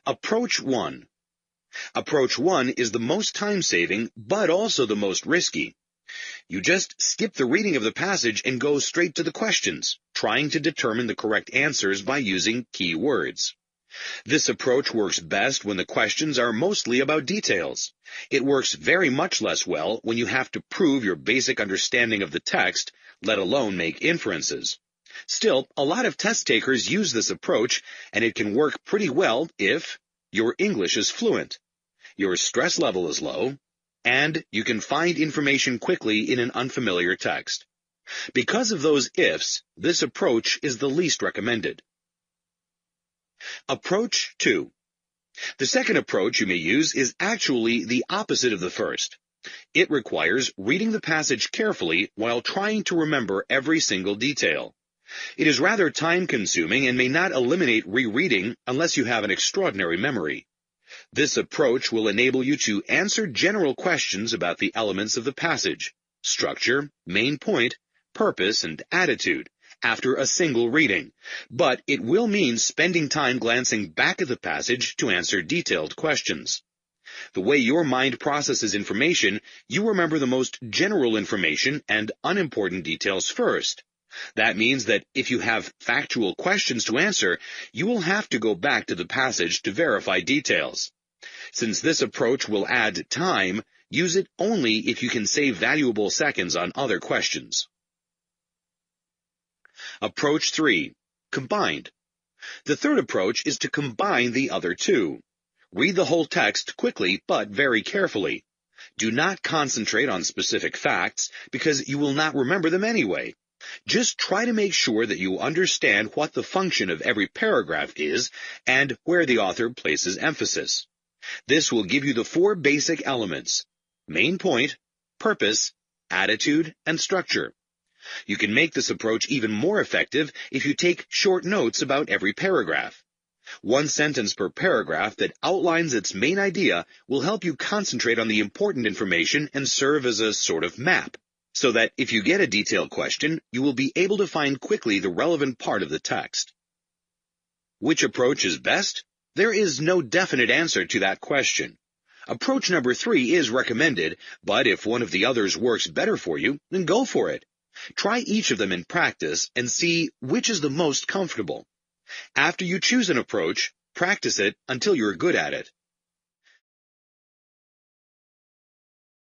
Approach 1. Approach 1 is the most time-saving, but also the most risky. You just skip the reading of the passage and go straight to the questions, trying to determine the correct answers by using key words. This approach works best when the questions are mostly about details. It works very much less well when you have to prove your basic understanding of the text, let alone make inferences. Still, a lot of test takers use this approach, and it can work pretty well if your English is fluent, your stress level is low, and you can find information quickly in an unfamiliar text. Because of those ifs, this approach is the least recommended. Approach 2. The second approach you may use is actually the opposite of the first. It requires reading the passage carefully while trying to remember every single detail. It is rather time-consuming and may not eliminate rereading unless you have an extraordinary memory. This approach will enable you to answer general questions about the elements of the passage, structure, main point, purpose, and attitude, after a single reading, but it will mean spending time glancing back at the passage to answer detailed questions. The way your mind processes information, you remember the most general information and unimportant details first. That means that if you have factual questions to answer, you will have to go back to the passage to verify details. Since this approach will add time, use it only if you can save valuable seconds on other questions. Approach 3. Combined. The third approach is to combine the other two. Read the whole text quickly but very carefully. Do not concentrate on specific facts because you will not remember them anyway. Just try to make sure that you understand what the function of every paragraph is and where the author places emphasis. This will give you the 4 basic elements: main point, purpose, attitude, and structure. You can make this approach even more effective if you take short notes about every paragraph. 1 sentence per paragraph that outlines its main idea will help you concentrate on the important information and serve as a sort of map, so that if you get a detailed question, you will be able to find quickly the relevant part of the text. Which approach is best? There is no definite answer to that question. Approach number 3 is recommended, but if one of the others works better for you, then go for it. Try each of them in practice and see which is the most comfortable. After you choose an approach, practice it until you're good at it.